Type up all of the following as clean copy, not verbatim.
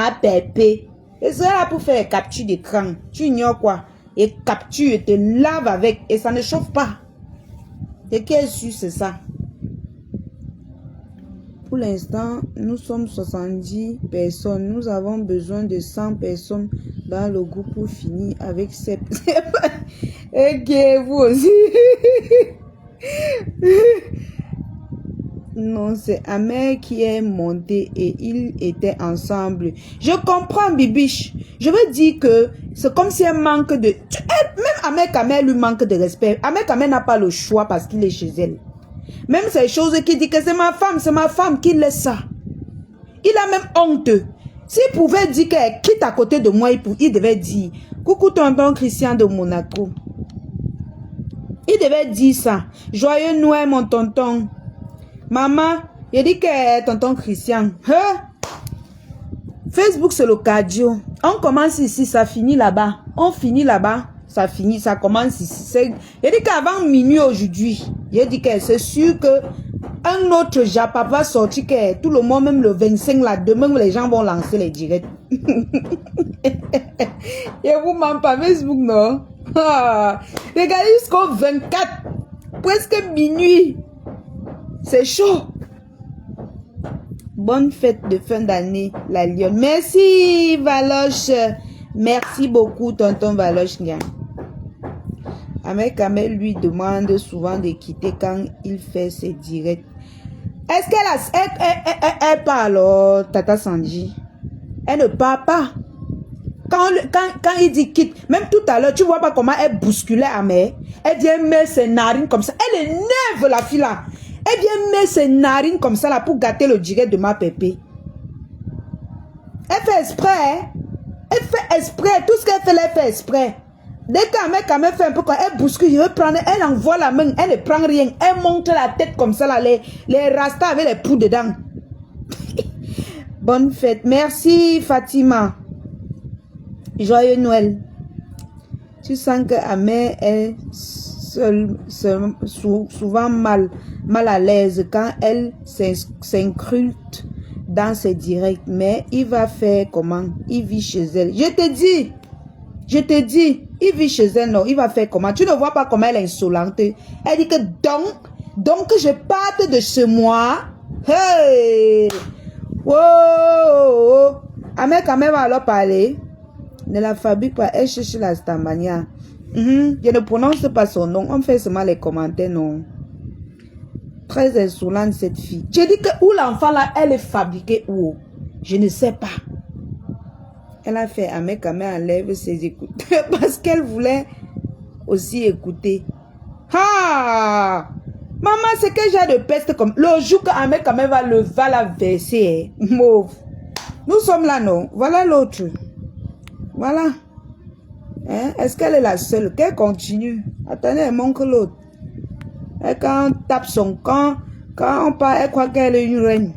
ma pépé. Et c'est là pour faire capture d'écran. Tu ignores quoi? Et capture, et te lave avec. Et ça ne chauffe pas. Et qu'est-ce que c'est ça? Pour l'instant, nous sommes 70 personnes. Nous avons besoin de 100 personnes dans le groupe pour finir avec ces... Ok, vous aussi. Non, c'est Amé qui est monté et ils étaient ensemble. Je comprends, Bibiche. Je veux dire que c'est comme si elle manque de... Même Amé Kamel lui manque de respect. Amé Kamel n'a pas le choix parce qu'il est chez elle. Même ces choses qui disent que c'est ma femme qui laisse ça. Il a même honte. S'il pouvait dire qu'elle quitte à côté de moi, il devait dire, coucou tonton Christian de Monaco. Il devait dire ça. Joyeux Noël, mon tonton. Maman, il dit que tonton Christian. Hein? Facebook, c'est le cardio. On commence ici, ça finit là-bas. On finit là-bas, ça finit, ça commence ici. Il dit qu'avant minuit aujourd'hui, il dit que c'est sûr que un autre Japa va sortir, que tout le monde, même le 25 là, demain, les gens vont lancer les directs. Et vous m'en pas Facebook, non? Regardez jusqu'au 24, presque minuit. C'est chaud. Bonne fête de fin d'année, la lionne. Merci, Valoche. Merci beaucoup, tonton Valoche. Amé Kamel lui demande souvent de quitter quand il fait ses directs. Est-ce qu'elle parle alors, Tata Sanji? Elle ne parle pas. Quand il dit quitte, même tout à l'heure, tu vois pas comment elle bousculait Amé. Elle dit, elle met ses narines comme ça. Elle énerve la fille là. Elle vient mettre ses narines comme ça là pour gâter le direct de ma pépé. Elle fait exprès. Hein? Elle fait exprès. Tout ce qu'elle fait, elle fait exprès. Dès qu'elle fait un peu quand elle bouscule, je veux prendre, elle envoie la main, elle ne prend rien. Elle monte la tête comme ça là, les rastas avec les poux dedans. Bonne fête. Merci Fatima. Joyeux Noël. Tu sens que Amé est souvent mal à l'aise quand elle s'incruste dans ses directs, mais il va faire comment? Il vit chez elle. Je te dis, il vit chez elle, non, il va faire comment? Tu ne vois pas comment elle est insolente. Elle dit que donc je parte de chez moi. Hey! Wow! Amé quand même va alors parler. Ne la fabrique pas, elle cherche la Stambania. Je ne prononce pas son nom. On fait seulement les commentaires, non. Très insolente cette fille. J'ai dit que où l'enfant là, elle est fabriquée où? Je ne sais pas. Elle a fait Amé Kamel enlève ses écouteurs parce qu'elle voulait aussi écouter. Ah! Maman, c'est quel genre de peste comme... Le jour que Amé Kamel va la verser, hein? Mauve. Nous sommes là, non? Voilà l'autre. Voilà. Hein? Est-ce qu'elle est la seule? Qu'elle continue. Attendez, elle manque l'autre. Et quand on tape son camp, quand on parle, elle croit qu'elle est une reine.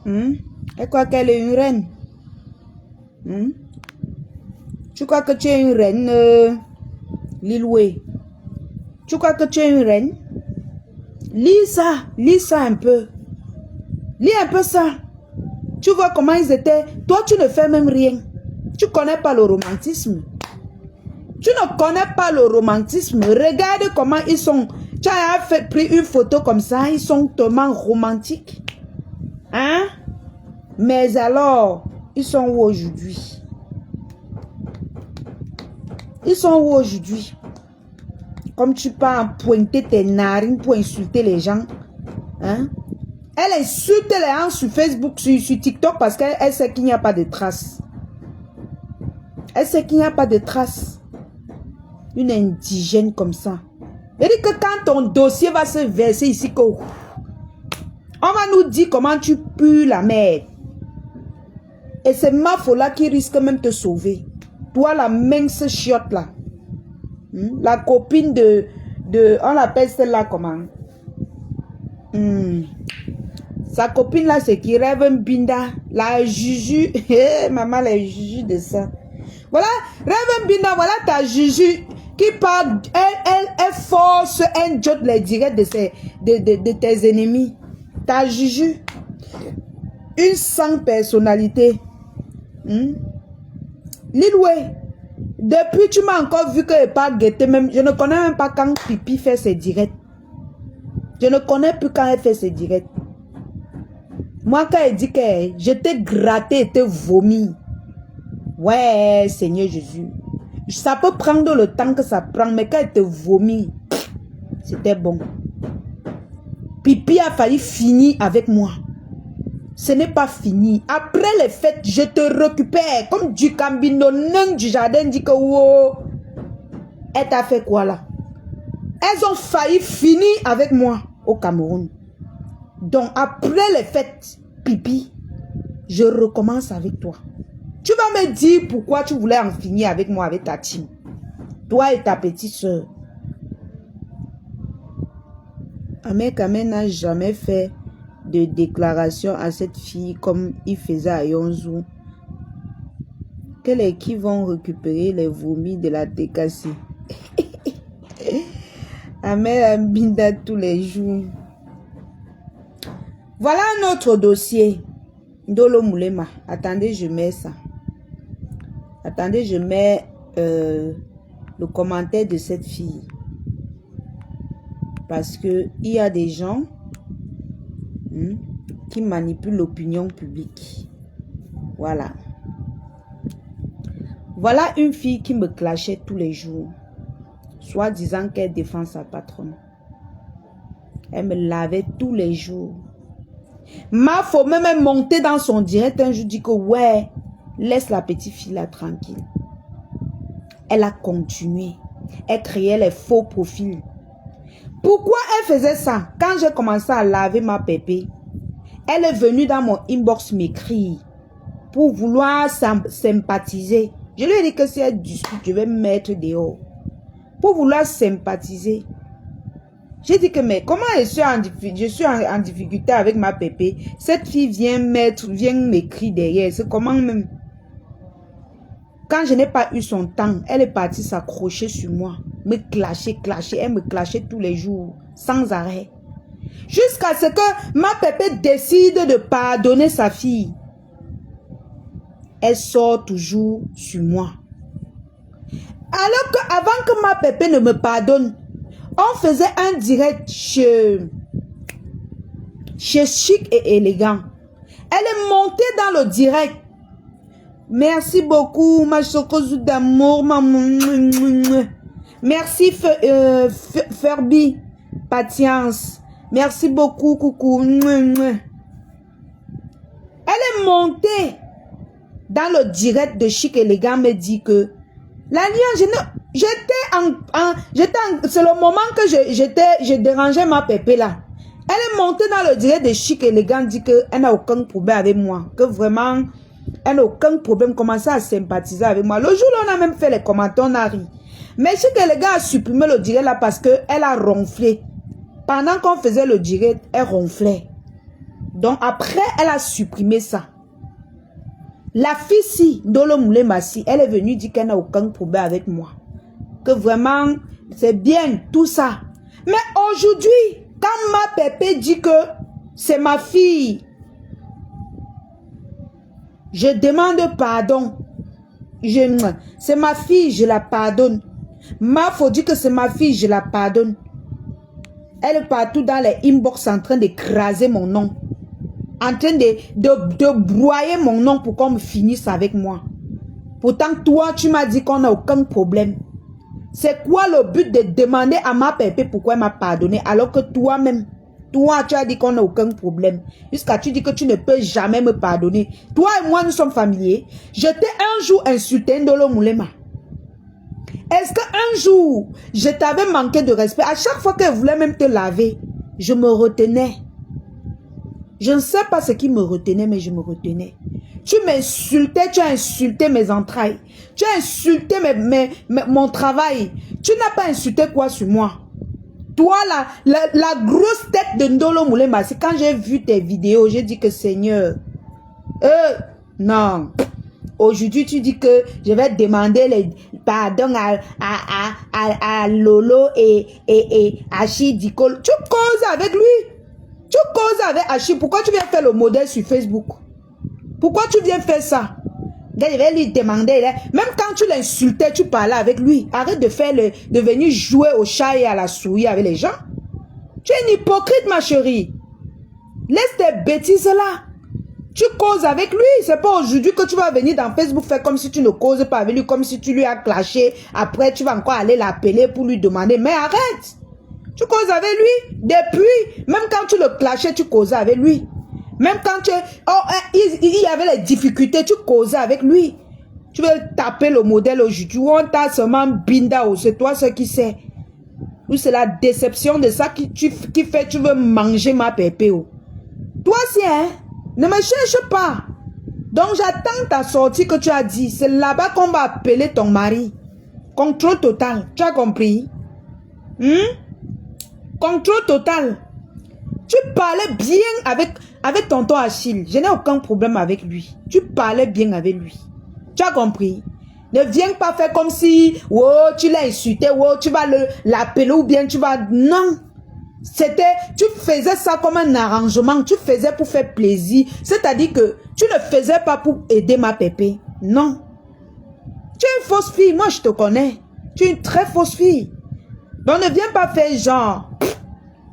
Elle croit qu'elle est une reine. Tu crois que tu es une reine, Liloué? Tu crois que tu es une reine? Lis ça un peu. Lis un peu ça. Tu vois comment ils étaient. Toi, tu ne fais même rien. Tu ne connais pas le romantisme. Tu ne connais pas le romantisme. Regarde comment ils sont. Tu as pris une photo comme ça. Ils sont tellement romantiques. Hein? Mais alors, ils sont où aujourd'hui? Ils sont où aujourd'hui? Comme tu pars pointer tes narines pour insulter les gens. Hein? Elle insulte les gens sur Facebook, sur TikTok parce qu'elle sait qu'il n'y a pas de traces. Elle sait qu'il n'y a pas de traces. Une indigène comme ça. Elle dit que quand ton dossier va se verser ici, on va nous dire comment tu pues la merde. Et c'est Mafola qui risque même de te sauver. Toi, la mince chiotte là. La copine de on l'appelle celle-là comment? Sa copine là, c'est qui? Reverend Binda. La juju. Maman, la juju de ça. Voilà, Reverend Binda, voilà ta juju qui parle. Elle force un job les directs de tes ennemis. Ta juju. Une sans personnalité. Lilwe, depuis tu m'as encore vu que je n'ai pas guetté même. Je ne connais même pas quand Pipi fait ses directs. Je ne connais plus quand elle fait ses directs. Moi, quand elle dit que je t'ai gratté et t'ai vomi. Ouais, Seigneur Jésus. Ça peut prendre le temps que ça prend, mais quand elle te vomit, c'était bon. Pipi a failli finir avec moi. Ce n'est pas fini. Après les fêtes, je te récupère. Comme du cambino, nain du jardin dit que wow. Elle t'a fait quoi là? Elles ont failli finir avec moi au Cameroun. Donc après les fêtes, Pipi, je recommence avec toi. Tu vas me dire pourquoi tu voulais en finir avec moi, avec ta team. Toi et ta petite soeur. Ahmed n'a jamais fait de déclaration à cette fille comme il faisait à Yonzou. Quel est qui vont récupérer les vomis de la décassée? Ahmed Ambinda tous les jours. Voilà un autre dossier. Dolo Moulema. Attendez, je mets ça. Attendez, je mets le commentaire de cette fille. Parce que il y a des gens qui manipulent l'opinion publique. Voilà. Voilà une fille qui me clashait tous les jours. Soit disant qu'elle défend sa patronne. Elle me lavait tous les jours. Ma faut même monter dans son direct un jour, dit que ouais, laisse la petite fille là tranquille. Elle a continué. Elle créait les faux profils. Pourquoi elle faisait ça? Quand j'ai commencé à laver ma pépé, elle est venue dans mon inbox m'écrire pour vouloir sympathiser. Je lui ai dit que si elle discute, je vais me mettre dehors. Pour vouloir sympathiser. J'ai dit que mais comment je suis en difficulté avec ma pépé. Cette fille vient m'écrire derrière. C'est comment même. Quand je n'ai pas eu son temps, elle est partie s'accrocher sur moi. Me clasher. Elle me clashait tous les jours. Sans arrêt. Jusqu'à ce que ma pépé décide de pardonner sa fille. Elle sort toujours sur moi. Alors qu'avant que ma pépé ne me pardonne, on faisait un direct chez Chic et Élégant. Elle est montée dans le direct. Merci beaucoup, ma chocolat d'amour, maman. Merci, Ferbi. Patience. Merci beaucoup, coucou. Elle est montée dans le direct de Chic et Élégant, me dit que l'alliance, c'est le moment que je dérangeais ma pépé là. Elle est montée dans le direct de Chic et Élégant, dit qu'elle n'a aucun problème avec moi. Que vraiment, elle n'a aucun problème, commençait à sympathiser avec moi. Le jour là, on a même fait les commentaires, on a ri. Mais Chic et Élégant a supprimé le direct là parce qu'elle a ronflé. Pendant qu'on faisait le direct, elle ronflait. Donc après, elle a supprimé ça. La fille si, Dolo Moulema si, elle est venue dire qu'elle n'a aucun problème avec moi. Que vraiment, c'est bien, tout ça. Mais aujourd'hui, quand ma pépé dit que c'est ma fille, je demande pardon. C'est ma fille, je la pardonne. Ma faut dire que c'est ma fille, je la pardonne. Elle est partout dans les inbox en train d'écraser mon nom. En train de broyer mon nom pour qu'on me finisse avec moi. Pourtant, toi, tu m'as dit qu'on n'a aucun problème. C'est quoi le but de demander à ma pépé pourquoi elle m'a pardonné alors que toi-même, toi, tu as dit qu'on n'a aucun problème. Jusqu'à tu dis que tu ne peux jamais me pardonner. Toi et moi, nous sommes familiers. Je t'ai un jour insulté Ndolo Moulema. Est-ce qu'un jour, je t'avais manqué de respect? À chaque fois qu'elle voulait même te laver, je me retenais. Je ne sais pas ce qui me retenait, mais je me retenais. Tu m'insultais, tu as insulté mes entrailles. Tu as insulté mon travail. Tu n'as pas insulté quoi sur moi? Toi, la grosse tête de Ndolo Moulema, c'est quand j'ai vu tes vidéos, j'ai dit que Seigneur, non. Aujourd'hui, tu dis que je vais demander les pardon à Lolo et Hachi Dikol. Tu causes avec lui. Tu causes avec Hachi. Pourquoi tu viens faire le modèle sur Facebook? Pourquoi tu viens faire ça? Je vais lui demander, même quand tu l'insultais, tu parlais avec lui. Arrête de venir jouer au chat et à la souris avec les gens. Tu es une hypocrite, ma chérie. Laisse tes bêtises là. Tu causes avec lui. C'est pas aujourd'hui que tu vas venir dans Facebook faire comme si tu ne causes pas avec lui, comme si tu lui as clashé. Après, tu vas encore aller l'appeler pour lui demander. Mais arrête. Tu causes avec lui. Depuis, même quand tu le clashais, tu causais avec lui. Même quand il y avait les difficultés, tu causais avec lui. Tu veux taper le modèle aujourd'hui. On t'a seulement binda. C'est toi ce qui sais. Ou c'est la déception de ça qui fait tu veux manger ma pépé. Toi aussi, hein? Ne me cherche pas. Donc, j'attends ta sortie que tu as dit. C'est là-bas qu'on va appeler ton mari. Contrôle total. Tu as compris? Contrôle total. Tu parlais bien avec tonton Achille. Je n'ai aucun problème avec lui. Tu parlais bien avec lui. Tu as compris? Ne viens pas faire comme si tu l'as insulté, tu vas l'appeler ou bien tu vas... Non. Tu faisais ça comme un arrangement, tu faisais pour faire plaisir. C'est-à-dire que tu ne faisais pas pour aider ma pépé. Non. Tu es une fausse fille, moi je te connais. Tu es une très fausse fille. Donc ne viens pas faire genre.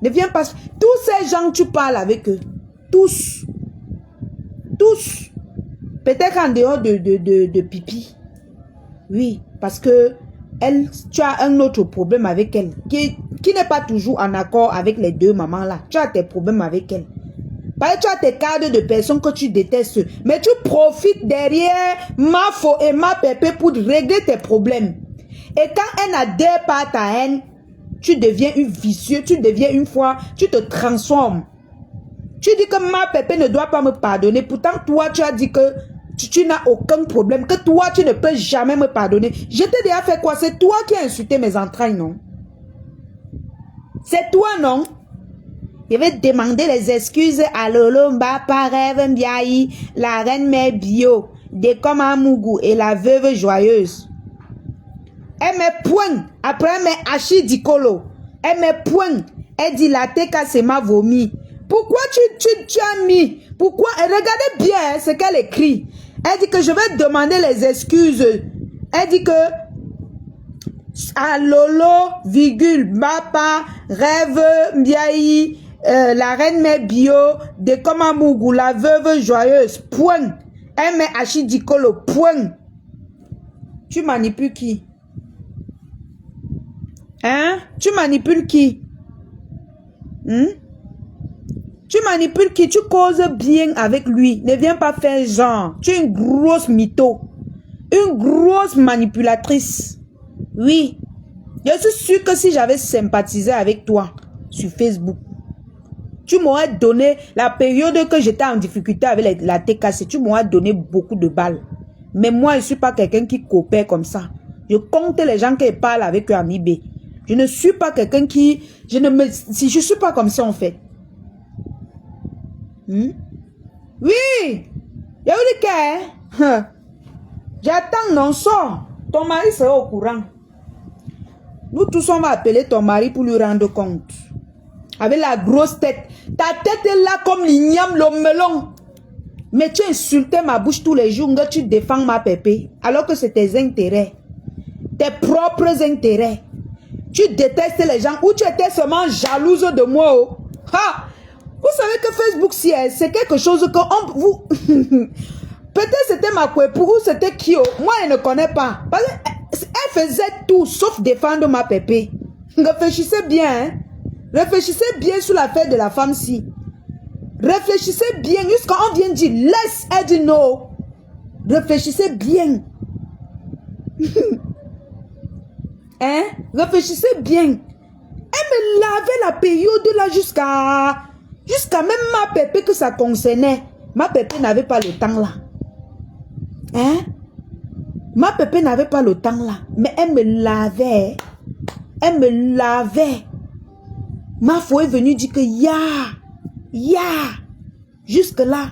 Ne viens pas... Tous ces gens, tu parles avec eux. Tous. Tous. Peut-être en dehors de pipi. Oui, parce que tu as un autre problème avec elle. Qui n'est pas toujours en accord avec les deux mamans là. Tu as tes problèmes avec elle. Parce que tu as tes cadres de personnes que tu détestes. Mais tu profites derrière ma faux et ma pépé pour régler tes problèmes. Et quand elle n'adhère pas à ta haine, tu deviens une vicieuse, tu deviens une fois, tu te transformes. Tu dis que ma pépé ne doit pas me pardonner. Pourtant, toi, tu as dit que tu n'as aucun problème, que toi, tu ne peux jamais me pardonner. Je t'ai déjà fait quoi? C'est toi qui as insulté mes entrailles, non? C'est toi, non? Je vais demander les excuses à Lolo Mbapa, Rêve Mbiayi, la reine mère bio, Dekoma Mougou et la veuve joyeuse. Elle met point, après elle met Hachi Dikolo. Elle met point, elle dit la teka c'est ma vomi. Pourquoi tu as mis? Pourquoi? Et regardez bien ce qu'elle écrit. Elle dit que je vais demander les excuses. Elle dit que à Lolo, virgule, Mbapa, Rêve Mbiayi, la reine mère bio, Dekoma Mougou, la veuve joyeuse, point. Elle met Hachi Dikolo, point. Tu manipules qui? Hein? Tu manipules qui? Tu manipules qui? Tu causes bien avec lui. Ne viens pas faire genre. Tu es une grosse mytho. Une grosse manipulatrice. Oui. Je suis sûre que si j'avais sympathisé avec toi sur Facebook, tu m'aurais donné, la période que j'étais en difficulté avec la TKC, tu m'aurais donné beaucoup de balles. Mais moi, je ne suis pas quelqu'un qui coopère comme ça. Je compte les gens qui parlent avec eux en IB. Je ne suis pas quelqu'un qui... Je ne suis pas comme ça en fait. Oui. Il y a eu des cas. J'attends non sort. Ton mari sera au courant. Nous tous on va appeler ton mari pour lui rendre compte. Avec la grosse tête. Ta tête est là comme l'igname, le melon. Mais tu insultais ma bouche tous les jours. Tu défends ma pépé. Alors que c'est tes intérêts. Tes propres intérêts. Tu détestes les gens. Ou tu étais seulement jalouse de moi. Oh. Ha! Vous savez que Facebook, c'est quelque chose que vous... Peut-être c'était ma couette ou c'était qui. Moi, je ne connais pas. Parce qu'elle faisait tout sauf défendre ma pépé. Réfléchissez bien. Hein? Réfléchissez bien sur l'affaire de la femme-ci. Réfléchissez bien. Jusqu'à on vient dire laisse, elle dit non. Réfléchissez bien. Hein? Réfléchissez bien. Elle me lavait la période là jusqu'à même ma pépé que ça concernait. Ma pépé n'avait pas le temps là. Hein? Ma pépé n'avait pas le temps là. Mais elle me lavait. Elle me lavait. Ma foi est venue dire que ya. Jusque là.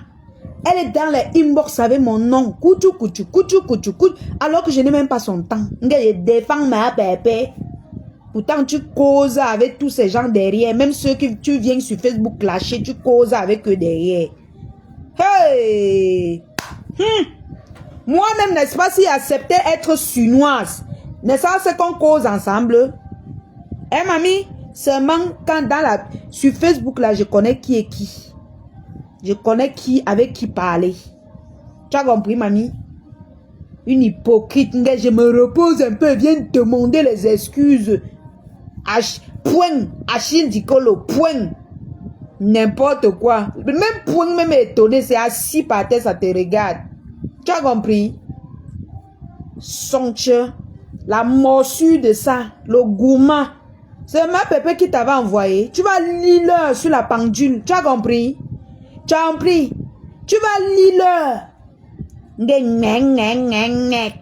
Elle est dans les inbox avec mon nom. Coutou. Alors que je n'ai même pas son temps. Je défends ma pépé. Pourtant, tu causes avec tous ces gens derrière. Même ceux que tu viens sur Facebook clasher, tu causes avec eux derrière. Hey! Moi-même, n'est-ce pas, si acceptais être chinoise, n'est-ce pas ce qu'on cause ensemble? Eh, mamie, seulement quand sur Facebook, là, je connais qui est qui. Je connais qui, avec qui parler. Tu as compris, mamie? Une hypocrite, je me repose un peu, viens demander les excuses. Point, Achille Dicolo, point. N'importe quoi. Même point, même étonné, c'est assis par terre, ça te regarde. Tu as compris? Sonche, la morsure de ça, le gourmand. C'est ma pépé qui t'avait envoyé. Tu vas lire l'heure sur la pendule. Tu as compris? Tu as compris? Tu vas lire l'heure.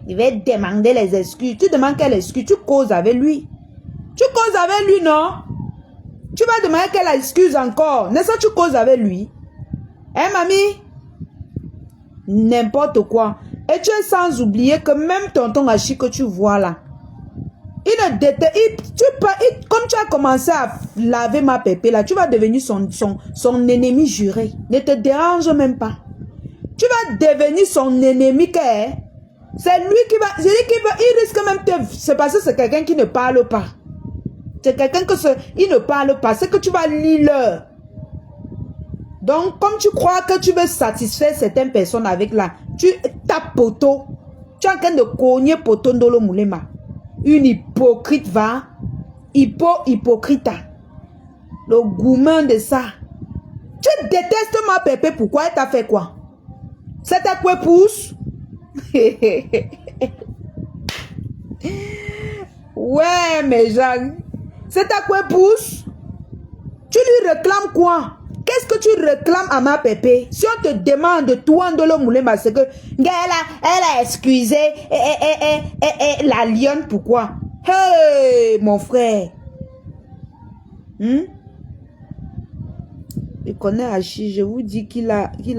Il va demander les excuses. Tu demandes quelle excuse? Tu causes avec lui. Tu causes avec lui, non? Tu vas demander quelle excuse encore? N'est-ce pas tu causes avec lui? Hein, mamie? N'importe quoi. Et tu es sans oublier que même tonton Hachi que tu vois là, comme tu as commencé à laver ma pépé là, tu vas devenir son ennemi juré. Ne te dérange même pas. Tu vas devenir son ennemi que c'est lui qui va, il risque même de se passer, c'est quelqu'un qui ne parle pas. C'est quelqu'un il ne parle pas, c'est que tu vas lire l'heure. Donc, comme tu crois que tu veux satisfaire certaines personnes avec là, tu tapes poteau. Tu es en train de cogner poteau dans le moulema. Une hypocrite va. Hypocrite. Le gourmand de ça. Tu détestes ma pépé, pourquoi elle t'a fait quoi? C'est ta quoi pousse? Ouais, mes gens. C'est ta quoi pousse? Tu lui réclames quoi? Qu'est-ce que tu réclames à ma pépé? Si on te demande toi de le mouler, c'est que elle a excusé la lionne, pourquoi? Hey, mon frère. Je connais Hachi, je vous dis qu'il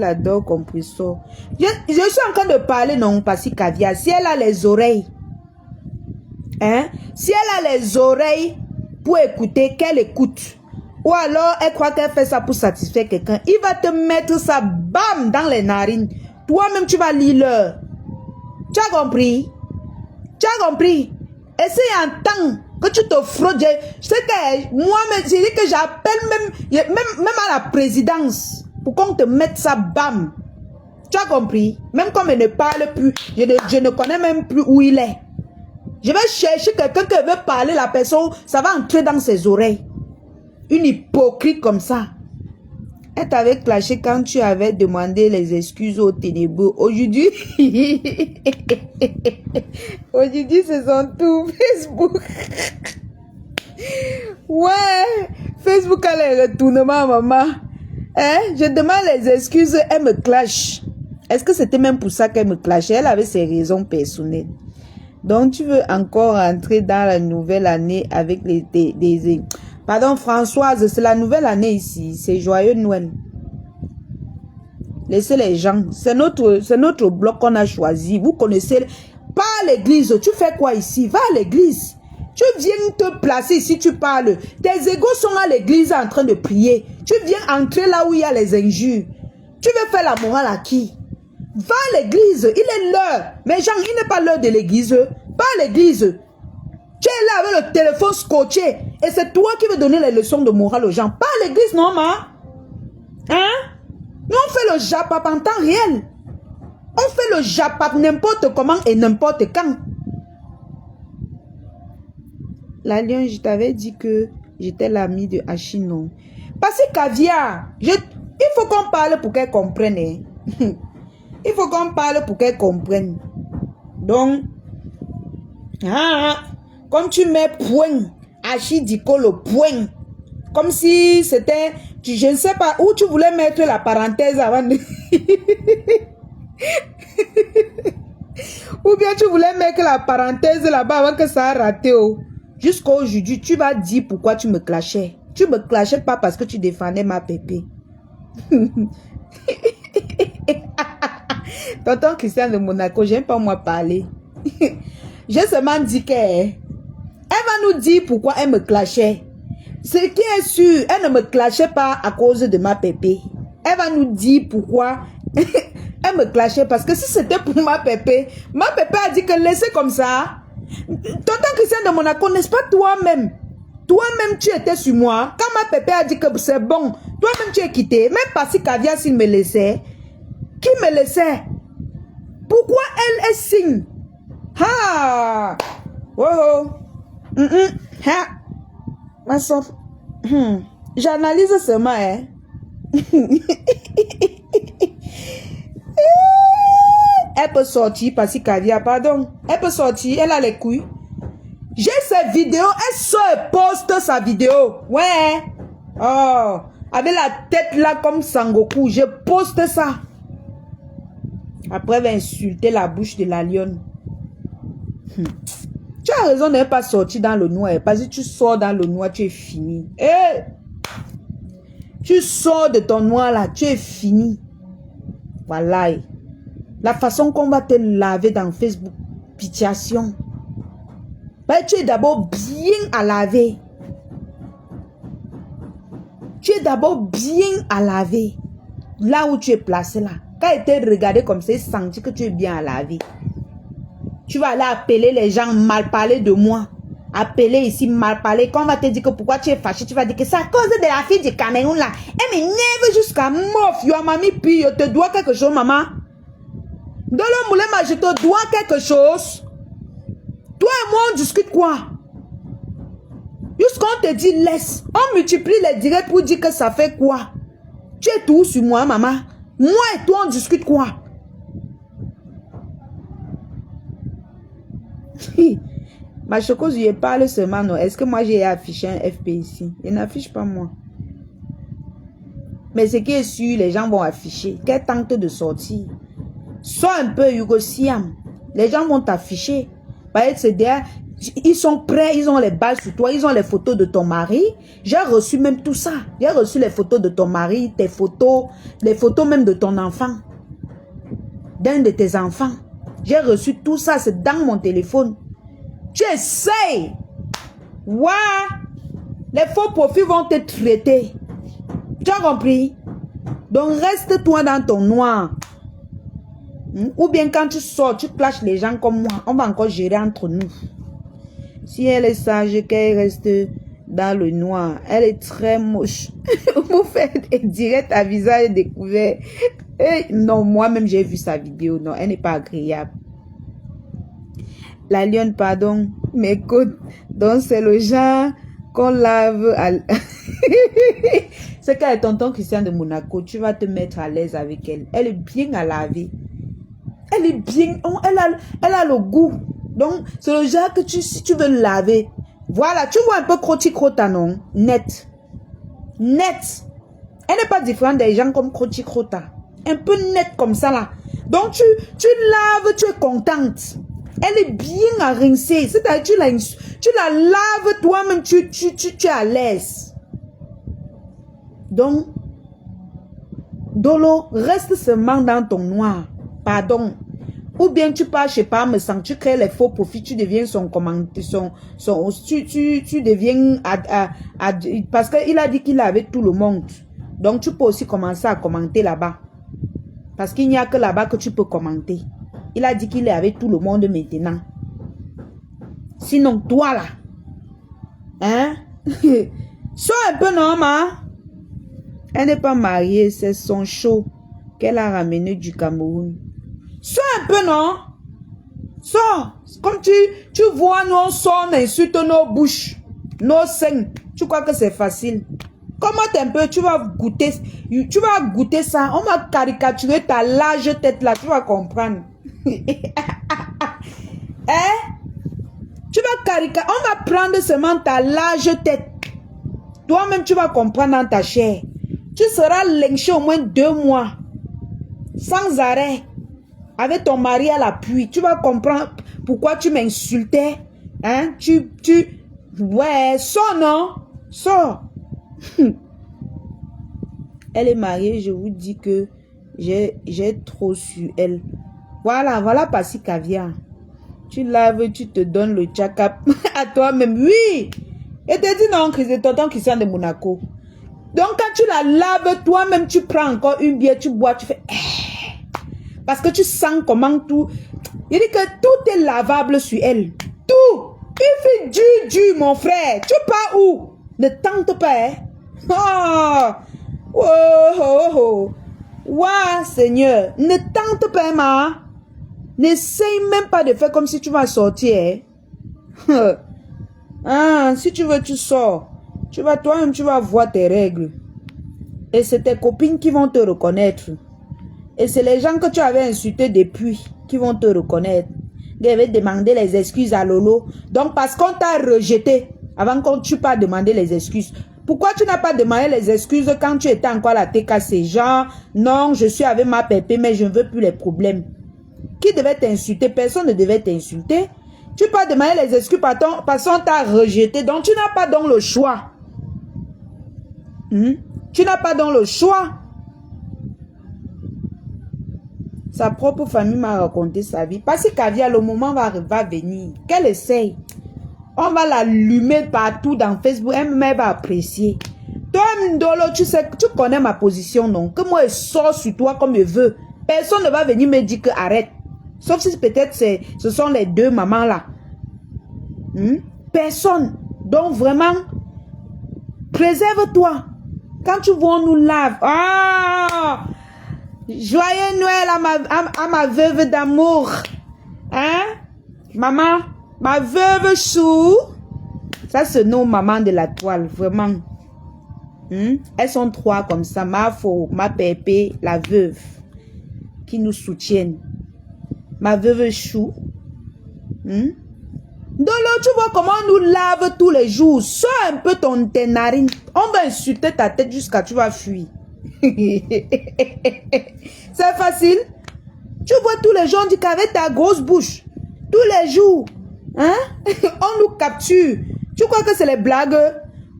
adore compressor. Je suis en train de parler, non, pas si caviar. Si elle a les oreilles, hein? Si elle a les oreilles pour écouter, qu'elle écoute. Ou alors, elle croit qu'elle fait ça pour satisfaire quelqu'un. Il va te mettre ça, bam, dans les narines. Toi-même, tu vas lire l'heure. Tu as compris? Tu as compris? Essaye en temps que tu te fraudes. Je sais que moi-même, j'ai dit que j'appelle même à la présidence pour qu'on te mette ça, bam. Tu as compris? Même comme elle ne parle plus, je ne connais même plus où il est. Je vais chercher quelqu'un qui veut parler, la personne, ça va entrer dans ses oreilles. Une hypocrite comme ça. Elle t'avait clashé quand tu avais demandé les excuses aux ténébreux. Aujourd'hui, aujourd'hui, c'est son tour. Facebook. Ouais, Facebook a les retournements, maman. Hein? Je demande les excuses, elle me clash. Est-ce que c'était même pour ça qu'elle me clashait? Elle avait ses raisons personnelles. Donc, tu veux encore entrer dans la nouvelle année avec des pardon, Françoise, c'est la nouvelle année ici. C'est joyeux Noël. Laissez les gens. C'est notre bloc qu'on a choisi. Vous connaissez. Pas à l'église. Tu fais quoi ici? Va à l'église. Tu viens te placer ici, tu parles. Tes égos sont à l'église en train de prier. Tu viens entrer là où il y a les injures. Tu veux faire la morale à qui? Va à l'église. Il est l'heure. Mais Jean, il n'est pas l'heure de l'église. Pas à l'église. Tu es là avec le téléphone scotché. Et c'est toi qui veux donner les leçons de morale aux gens. Pas à l'église, non, ma? Hein? Nous, on fait le japap en temps réel. On fait le japap n'importe comment et n'importe quand. La lion, je t'avais dit que j'étais l'ami de Hachi, non. Parce que caviar, il faut qu'on parle pour qu'elle comprenne. Hein? Il faut qu'on parle pour qu'elle comprenne. Donc, comme tu mets point, Hachi Diko le point. Comme si c'était, je ne sais pas où tu voulais mettre la parenthèse avant de... Ou bien tu voulais mettre la parenthèse là-bas avant que ça a raté. Oh. Jusqu'aujourd'hui, tu vas dire pourquoi tu me clashais. Tu me clashais pas parce que tu défendais ma pépé. Tonton Christian de Monaco, j'aime pas moi parler. J'ai seulement dit qu'elle va nous dire pourquoi elle me clashait. Ce qui est sûr, elle ne me clashait pas à cause de ma pépé. Elle va nous dire pourquoi Elle me clashait parce que si c'était pour ma pépé a dit que laissez comme ça. Tonton Christian de Monaco, n'est-ce pas toi-même? Toi-même, tu étais sur moi. Quand ma pépé a dit que c'est bon, toi-même, tu es quitté. Même pas si Caviar, s'il me laissait. Qui me laissait? Pourquoi elle est signe? Ha! Oh oh! Ha! Ma soeur. J'analyse seulement, hein. Elle peut sortir parce que Caviar, pardon. Elle peut sortir, elle a les couilles. J'ai ses vidéos, elle sort et poste sa vidéo. Ouais. Oh. Avec la tête là comme Sangoku, je poste ça. Après, elle va insulter la bouche de la lionne. Tu as raison de ne pas sortir dans le noir. Parce que tu sors dans le noir, tu es fini. Tu sors de ton noir là, tu es fini. Voilà. La façon qu'on va te laver dans Facebook, pitiation. Ben, tu es d'abord bien à laver. Tu es d'abord bien à laver. Là où tu es placé là. Quand tu es regardé comme ça, senti que tu es bien à laver. Tu vas aller appeler les gens, mal parler de moi. Appeler ici, mal parler. Quand on va te dire que pourquoi tu es fâché, tu vas dire que c'est à cause de la fille du Cameroun là. Elle m'énerve jusqu'à mort. Yo, mamie, puis je te dois quelque chose, maman. Dans le moulin, je te dois quelque chose. Toi et moi, on discute quoi? Jusqu'on te dit laisse. On multiplie les directs pour dire que ça fait quoi? Tu es tout sur moi, maman. Moi et toi, on discute quoi? Ma choco, je parle seulement, non. Est-ce que moi, j'ai affiché un FP ici? Il n'affiche pas moi. Mais ce qui est sûr, les gens vont afficher. Qu'elle tente de sortir. Sois un peu Hugo Siam. Les gens vont t'afficher. Ils sont prêts, ils ont les balles sur toi, ils ont les photos de ton mari. J'ai reçu même tout ça. J'ai reçu les photos de ton mari, tes photos, les photos même de ton enfant. D'un de tes enfants. J'ai reçu tout ça, c'est dans mon téléphone. Tu essayes. Ouais. Les faux profils vont te traiter. Tu as compris? Donc reste-toi dans ton noir. Ou bien quand tu sors, tu clashes les gens comme moi. On va encore gérer entre nous. Si elle est sage, qu'elle reste dans le noir. Elle est très moche. Vous faites direct à visage découvert. Non, moi-même j'ai vu sa vidéo. Non, elle n'est pas agréable. La lionne, pardon. Mais écoute, donc c'est le genre qu'on lave à... C'est qu'elle est tonton Christian de Monaco. Tu vas te mettre à l'aise avec elle. Elle est bien à laver. Elle est bien... Elle a le goût. Donc, c'est le genre que si tu veux laver. Voilà, tu vois un peu croti-crota, non? Net. Net. Elle n'est pas différente des gens comme croti-crota. Un peu net comme ça, là. Donc, tu laves, tu es contente. Elle est bien à rincer. C'est-à-dire, tu la laves toi-même, tu es à l'aise. Donc, Dolo, reste seulement dans ton noir. Pardon. Ou bien tu pars, je sais pas, me sens, tu crées les faux profits, tu deviens son commentaire, tu deviens, parce qu'il a dit qu'il avait tout le monde. Donc tu peux aussi commencer à commenter là-bas. Parce qu'il n'y a que là-bas que tu peux commenter. Il a dit qu'il est avec tout le monde maintenant. Sinon, toi là, hein, sois un peu normal. Elle n'est pas mariée, c'est son show qu'elle a ramené du Cameroun. Sois un peu, non? Sors. Comme tu vois, nous on sort, on insulte nos bouches, nos seins. Tu crois que c'est facile? Comment un peu, tu vas goûter ça. On va caricaturer ta large tête là, tu vas comprendre. Hein? Tu vas caricaturer, on va prendre seulement ta large tête. Toi-même, tu vas comprendre dans ta chair. Tu seras lynché au moins 2 mois. Sans arrêt. Avec ton mari à l'appui, tu vas comprendre pourquoi tu m'insultais. Hein? Ouais, sors, non? Sors. Elle est mariée, je vous dis que j'ai trop su elle. Voilà Passi Caviar. Tu laves, tu te donnes le check-up à toi-même. Oui. Et te dis non, c'est tonton Christian de Monaco. Donc quand tu la laves toi-même, tu prends encore une bière, tu bois, tu fais... Parce que tu sens comment tout... Il dit que tout est lavable sur elle. Tout. Il fait du, mon frère. Tu pars où? Ne tente pas, hein. Oh. Oh, oh, oh. Ouah, Seigneur. Ne tente pas, ma. N'essaye même pas de faire comme si tu vas sortir, hein. Ah, si tu veux, tu sors. Toi-même, tu vas voir tes règles. Et c'est tes copines qui vont te reconnaître. Et c'est les gens que tu avais insultés depuis qui vont te reconnaître. Ils avaient demandé les excuses à Lolo. Donc, parce qu'on t'a rejeté, avant qu'on tu pas demandé les excuses. Pourquoi tu n'as pas demandé les excuses quand tu étais encore à la TKC? Genre, non, je suis avec ma pépé, mais je ne veux plus les problèmes. Qui devait t'insulter? Personne ne devait t'insulter. Tu peux pas demander les excuses parce qu'on t'a rejeté. Donc, tu n'as pas donc le choix. Tu n'as pas donc le choix. Sa propre famille m'a raconté sa vie. Parce que Kavia, le moment va venir. Qu'elle essaye. On va l'allumer partout dans Facebook. Elle va apprécier. Toi, Ndolo, tu sais, tu connais ma position, non? Que moi, je sors sur toi comme je veux. Personne ne va venir me dire que arrête. Sauf si peut-être ce sont les deux mamans là. Personne. Donc vraiment, préserve-toi. Quand tu vois, on nous lave. Ah! Joyeux Noël à ma veuve d'amour. Hein? Maman, ma veuve chou. Ça, c'est nos mamans de la toile, vraiment. Elles sont trois comme ça. Ma faux, ma pépé, la veuve. Qui nous soutiennent. Ma veuve chou. Dolo, tu vois comment on nous lave tous les jours. Sors un peu tes narines. On va insulter ta tête jusqu'à tu vas fuir. C'est facile. Tu vois tous les gens disent qu'avec ta grosse bouche, tous les jours, hein, on nous capture. Tu crois que c'est les blagues?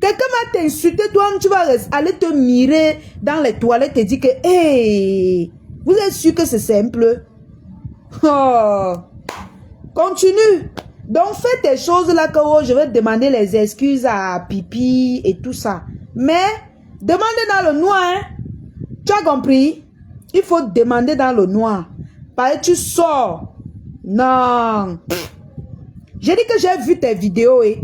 Quelqu'un va t'insulter, toi, tu vas aller te mirer dans les toilettes et dire que, hey, vous êtes sûr que c'est simple? Oh. Continue. Donc, fais tes choses là que oh, je vais demander les excuses à Pipi et tout ça. Mais, demandez dans le noir, hein. Tu as compris? Il faut demander dans le noir. Parce que tu sors. Non. J'ai dit que j'ai vu tes vidéos et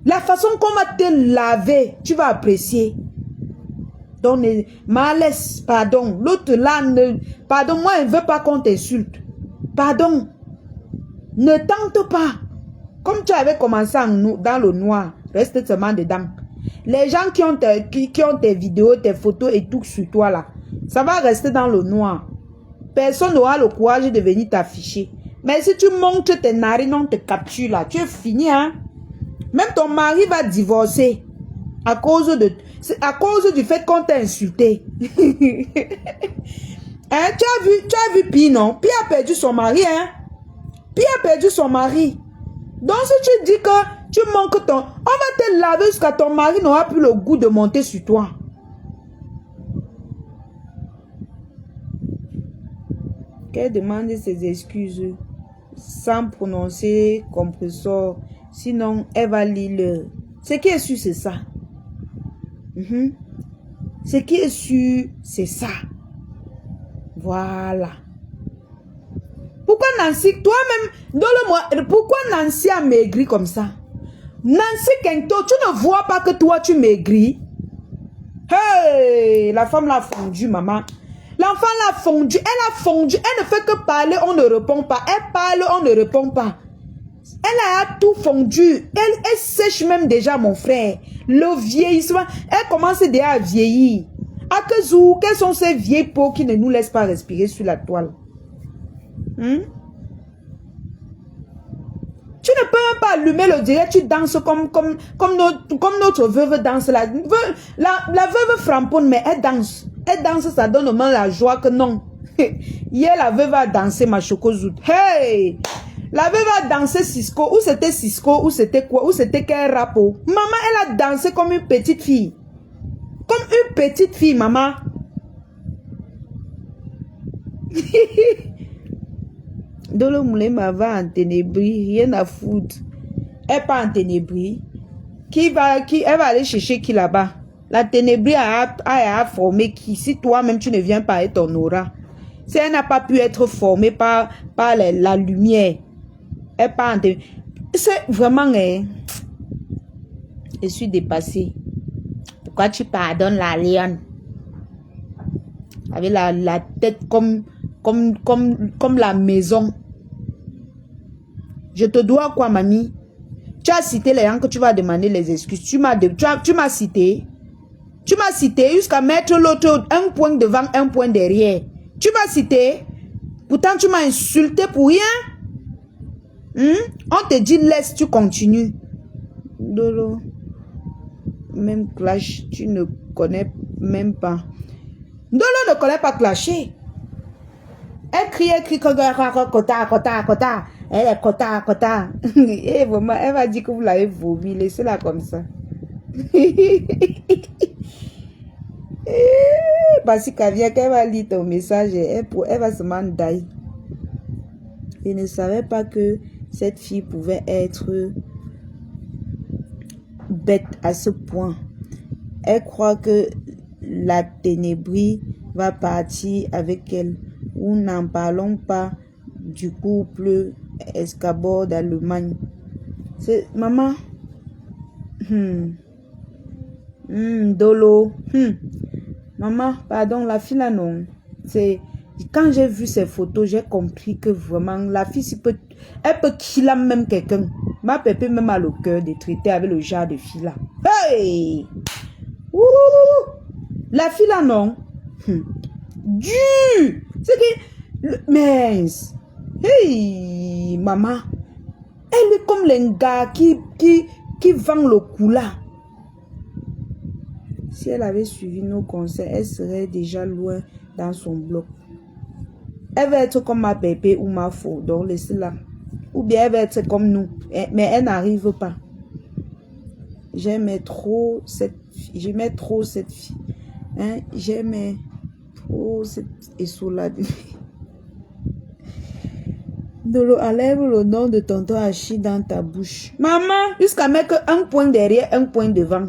la façon qu'on va te laver, tu vas apprécier. Donc, malaise, pardon. L'autre là, pardon, moi, elle ne veut pas qu'on t'insulte. Pardon. Ne tente pas. Comme tu avais commencé dans le noir, reste seulement dedans. Les gens qui ont tes vidéos, tes photos et tout sur toi là, ça va rester dans le noir. Personne n'aura le courage de venir t'afficher. Mais si tu montres tes narines, on te capture là, tu es fini, hein. Même ton mari va divorcer à cause du fait qu'on t'a insulté. Hein, tu as vu Pi, non? Pi a perdu son mari, hein? Pi a perdu son mari. Donc si tu dis que tu manques on va te laver jusqu'à ton mari n'aura plus le goût de monter sur toi. Qu'elle demande ses excuses sans prononcer compresseur. Sinon, elle va lire. Ce qui est sûr, c'est ça. Ce qui est sûr, c'est ça. Voilà. Pourquoi Nancy, toi-même, pourquoi Nancy a maigri comme ça? Nancy Kento, tu ne vois pas que toi tu maigris? Hey, la femme l'a fondu, maman. L'enfant l'a fondu, elle a fondu, elle ne fait que parler, on ne répond pas. Elle parle, on ne répond pas. Elle a tout fondu. Elle sèche même déjà, mon frère. Le vieillissement, elle commence déjà à vieillir. Akezou, quelles sont ces vieilles peaux qui ne nous laissent pas respirer sur la toile? Tu ne peux même pas allumer le direct, tu danses comme notre veuve danse. La veuve framponne, mais elle danse. Elle danse, ça donne au moins la joie que non. Hier, la veuve a dansé ma chocozout. Hey! La veuve a dansé Cisco. Ou c'était Cisco, ou c'était quoi? Ou c'était quel rapo? Maman, elle a dansé comme une petite fille. Comme une petite fille, maman. Dolo Moulema va en ténébris, rien à foutre. Elle pas en ténébris. Elle va aller chercher qui là-bas? La ténébris a formé qui? Si toi-même tu ne viens pas avec ton aura. Si elle n'a pas pu être formée par la lumière, elle part. C'est vraiment... je suis dépassée. Pourquoi tu pardonnes la lionne? Avec la tête comme la maison. Je te dois quoi, mamie? Tu as cité les gens que tu vas demander les excuses. Tu m'as cité. Tu m'as cité jusqu'à mettre l'autre un point devant, un point derrière. Tu m'as cité. Pourtant, tu m'as insulté pour rien. On te dit laisse, tu continues. Dolo. Même clash, tu ne connais même pas. Dolo ne connaît pas clasher. Elle crie, kota. Elle est kota. Et vraiment, elle va dire que vous l'avez vomi. Laissez-la comme ça. Parce qu'elle vient, qu'elle va lire ton message, elle va se demander. Je ne savais pas que cette fille pouvait être bête à ce point. Elle croit que la ténébrie va partir avec elle. Nous n'en parlons pas du couple Escabor d'Allemagne. C'est maman. Dolo. Maman, pardon, la fille là non. C'est quand j'ai vu ces photos, j'ai compris que vraiment la fille elle peut killer même quelqu'un. Ma pépé même a le cœur de traiter avec le genre de fille là. Hey! Ouh! La fille là non. Du! C'est que mince. Hey, maman. Elle est comme les gars qui vendent le coup là. Si elle avait suivi nos conseils, elle serait déjà loin dans son bloc. Elle va être comme ma bébé ou ma faux, donc laissez-la. Ou bien elle va être comme nous, mais elle n'arrive pas. J'aimais trop cette fille. Hein? J'aimais trop cette essola. Dolo, enlève le nom de tonton Hachi dans ta bouche. Maman, jusqu'à mettre un point derrière, un point devant.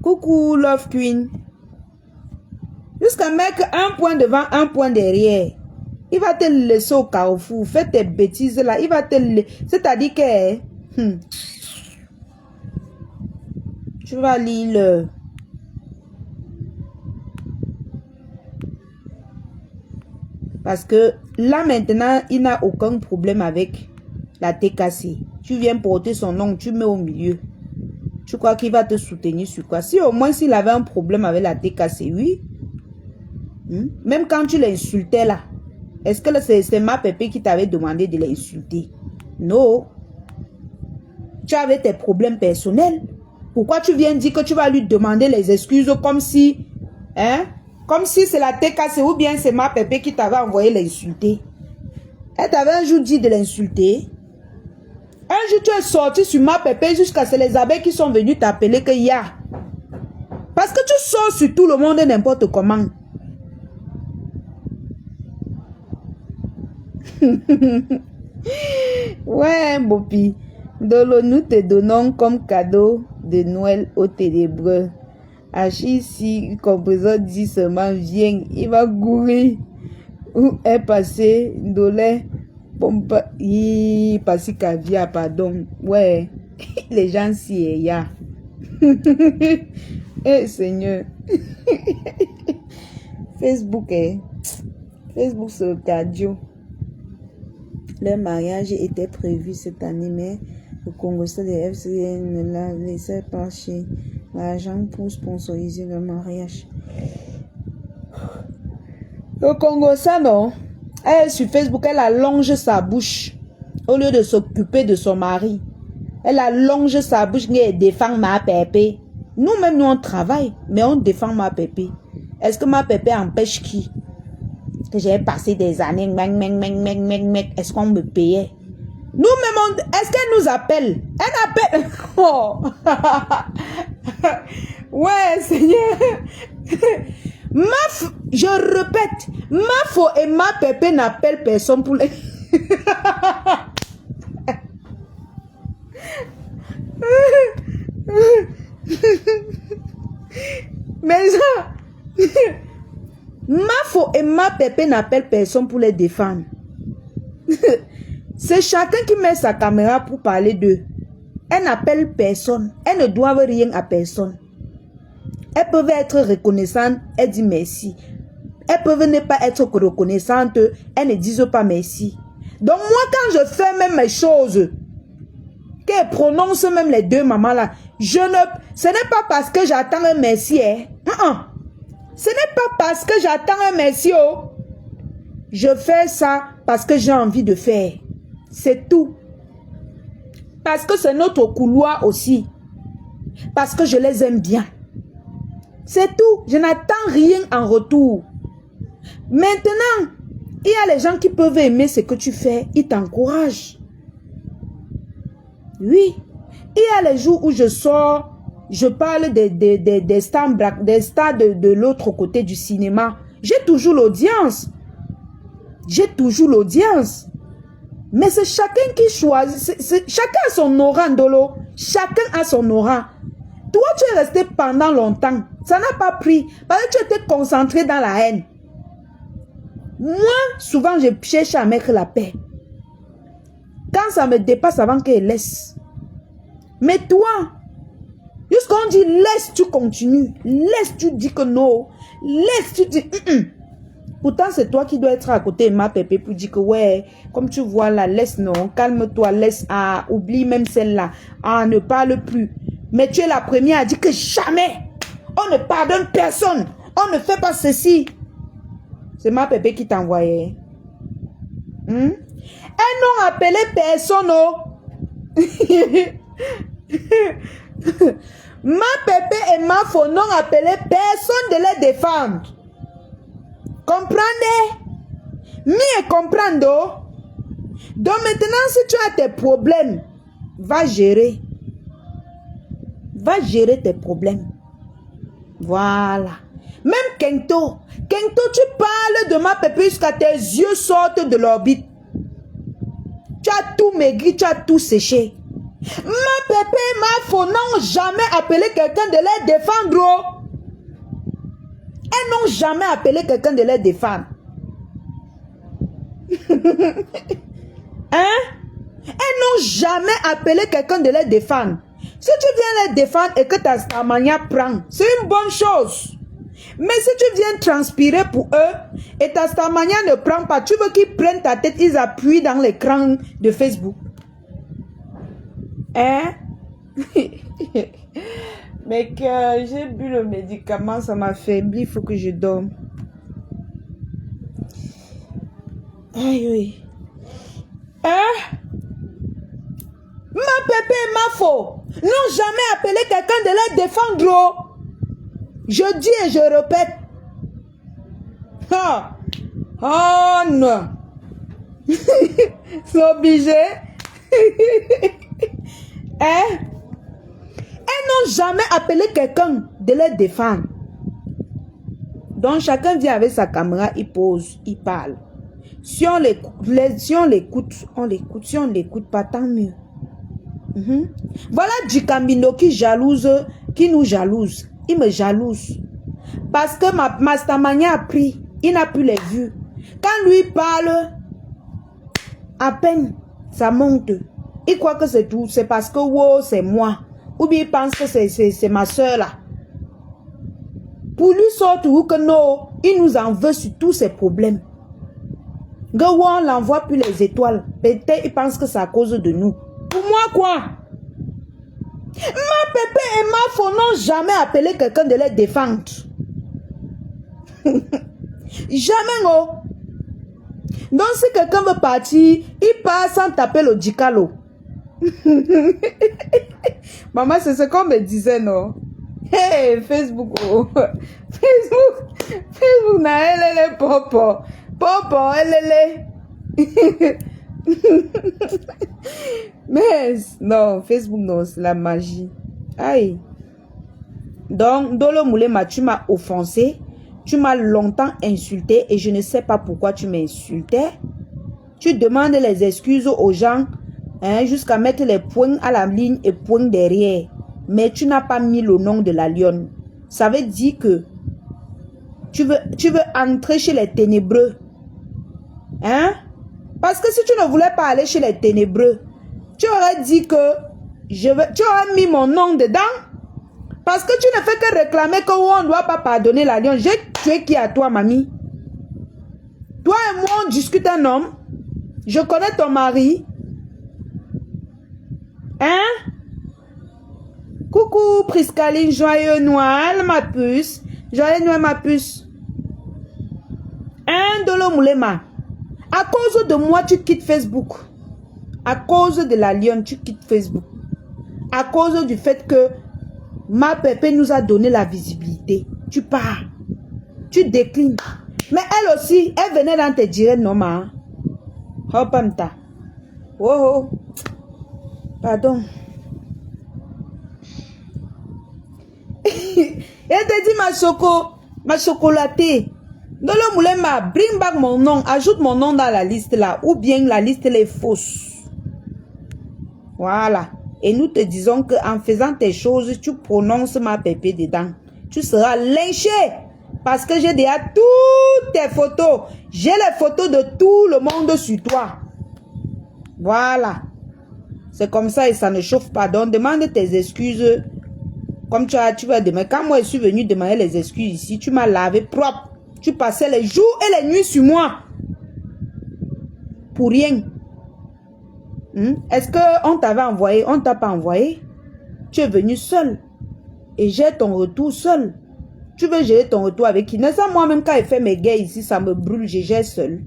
Coucou, Love Queen. Jusqu'à mettre un point devant, un point derrière. Il va te laisser au carrefour. Fais tes bêtises là. Il va te laisser. C'est-à-dire que... tu vas lire le... Parce que là maintenant, il n'a aucun problème avec la TKC. Tu viens porter son nom, tu mets au milieu. Tu crois qu'il va te soutenir sur quoi? Si au moins s'il avait un problème avec la TKC, oui. Même quand tu l'insultais là, est-ce que c'est ma pépé qui t'avait demandé de l'insulter? Non. Tu avais tes problèmes personnels. Pourquoi tu viens dire que tu vas lui demander les excuses comme si... Comme si c'est la TKC ou bien c'est ma pépé qui t'avait envoyé l'insulter. Elle t'avait un jour dit de l'insulter. Un jour tu es sorti sur ma pépé jusqu'à ce que les abeilles qui sont venus t'appeler qu'il y a. Parce que tu sors sur tout le monde n'importe comment. Ouais, Bopi. Dolo, nous te donnons comme cadeau de Noël aux ténébreux. Achille, si composant dit seulement viens, il va gourir. Où est passé Dolé? Pompe, il passe caviar, pardon. Ouais, les gens s'y y a. Eh Seigneur. Facebook, Facebook c'est le cardio. Leur mariage était prévu cette année, mais le Congolais de FCN ne l'a laissé pas chez l'argent pour sponsoriser le mariage. Le Congolais, non? Elle, sur Facebook, elle allonge sa bouche au lieu de s'occuper de son mari. Elle allonge sa bouche et défend ma pépé. Nous-mêmes, nous, on travaille, mais on défend ma pépé. Est-ce que ma pépé empêche qui? Que j'ai passé des années, est-ce qu'on me payait? Nous-mêmes, est-ce qu'elle nous appelle? Elle appelle. Oh. Ouais, Seigneur. Je répète, Mafo et ma pépé n'appellent personne pour les... Mais ça... Mafo et ma pépé n'appelle personne pour les défendre. C'est chacun qui met sa caméra pour parler d'eux. Elles n'appellent personne. Elles ne doivent rien à personne. Elles peuvent être reconnaissantes. Elles disent merci. Elles peuvent ne pas être reconnaissantes. Elles ne disent pas merci. Donc moi, quand je fais même mes choses, qu'elles prononcent même les deux mamans là, ce n'est pas parce que j'attends un merci. Ce n'est pas parce que j'attends un merci. Oh. Je fais ça parce que j'ai envie de faire. C'est tout. Parce que c'est notre couloir aussi. Parce que je les aime bien. C'est tout. Je n'attends rien en retour. Maintenant, il y a les gens qui peuvent aimer ce que tu fais. Ils t'encouragent. Oui. Il y a les jours où je sors, je parle des stars de l'autre côté du cinéma. J'ai toujours l'audience. J'ai toujours l'audience. Mais c'est chacun qui choisit. Chacun a son aura, Ndolo. Chacun a son aura. Toi, tu es resté pendant longtemps. Ça n'a pas pris. Parce que tu étais concentré dans la haine. Moi, souvent, je cherche à mettre la paix. Quand ça me dépasse avant qu'elle laisse. Mais toi, jusqu'on dit laisse, tu continues. Laisse, tu dis que non. Laisse, tu dis... Pourtant, c'est toi qui dois être à côté de ma pépé pour dire que ouais, comme tu vois là, laisse non, calme-toi, laisse, oublie même celle-là, ne parle plus. Mais tu es la première à dire que jamais, on ne pardonne personne, on ne fait pas ceci. C'est ma pépé qui t'a envoyé. Elles n'ont appelé personne, oh. Ma pépé et ma faux n'ont appelé personne de les défendre. Comprenez? Mieux comprendre. Donc maintenant, si tu as tes problèmes, va gérer. Va gérer tes problèmes. Voilà. Même Kento. Kento, tu parles de ma pépé jusqu'à tes yeux sortent de l'orbite. Tu as tout maigri, tu as tout séché. Ma pépé et ma faux n'ont jamais appelé quelqu'un de les défendre. Elles n'ont jamais appelé quelqu'un de les défendre. Hein? Elles n'ont jamais appelé quelqu'un de les défendre. Si tu viens les défendre et que ta stamania prend, c'est une bonne chose. Mais si tu viens transpirer pour eux et ta stamania ne prend pas, tu veux qu'ils prennent ta tête, ils appuient dans l'écran de Facebook. Hein? Mais que j'ai bu le médicament, ça m'a faibli, il faut que je dorme. Aïe, oui. Hein? Ma pépé et ma faux n'ont jamais appelé quelqu'un de les défendre. Je dis et je répète. Oh non. C'est obligé. Hein? Elles n'ont jamais appelé quelqu'un de les défendre. Donc chacun vient avec sa caméra, il pose, il parle. Si on l'écoute, on l'écoute. Si on ne l'écoute pas, tant mieux. Voilà du Camino qui nous jalouse. Il me jalouse. Parce que ma stamania a pris. Il n'a plus les vues. Quand lui parle, à peine, ça monte. Il croit que c'est tout. C'est parce que wow, c'est moi. Ou bien il pense que c'est ma soeur là. Pour lui surtout que non, il nous en veut sur tous ses problèmes. On l'envoie plus les étoiles. Peut-être il pense que c'est à cause de nous. Pour moi quoi? Ma pépé et ma faux n'ont jamais appelé quelqu'un de les défendre. Jamais non. Donc si quelqu'un veut partir, il part sans taper le dicalo. Maman, c'est ce qu'on me disait, non? Hey, Facebook, oh. Facebook, na elle popo. Popo, elle. Mais, non, Facebook, non, c'est la magie. Aïe. Donc, Dolo Moulema, tu m'as offensé. Tu m'as longtemps insulté et je ne sais pas pourquoi tu m'insultais. Tu demandes les excuses aux gens. Jusqu'à mettre les points à la ligne et points derrière. Mais tu n'as pas mis le nom de la lionne. Ça veut dire que tu veux entrer chez les ténébreux. Hein? Parce que si tu ne voulais pas aller chez les ténébreux, tu aurais dit que tu aurais mis mon nom dedans. Parce que tu ne fais que réclamer qu'on ne doit pas pardonner la lionne. J'ai tué qui à toi, mamie? Toi et moi, on discute un homme. Je connais ton mari. Hein? Coucou, Priscaline, joyeux Noël, ma puce. Joyeux Noël, ma puce. Hein, Dolo Moulema? À cause de moi, tu quittes Facebook. À cause de la lionne, tu quittes Facebook. À cause du fait que ma pépé nous a donné la visibilité. Tu pars. Tu déclines. Mais elle aussi, elle venait dans tes directs, non, ma. Hopamta. Oh, oh. Pardon. Elle te dit ma chocolatée. Dans le moulema, bring back mon nom. Ajoute mon nom dans la liste là. Ou bien la liste elle est fausse. Voilà. Et nous te disons qu'en faisant tes choses, tu prononces ma pépé dedans. Tu seras lynché. Parce que j'ai déjà toutes tes photos. J'ai les photos de tout le monde sur toi. Voilà. C'est comme ça et ça ne chauffe pas. Donc demande tes excuses. Comme tu vas demander. Quand moi je suis venu demander les excuses ici, tu m'as lavé propre. Tu passais les jours et les nuits sur moi. Pour rien. Est-ce qu'on t'avait envoyé? On ne t'a pas envoyé. Tu es venu seul. Et j'ai ton retour seul. Tu veux gérer ton retour avec qui? N'est-ce pas moi-même quand je fais mes guerres ici, ça me brûle, je gère seul.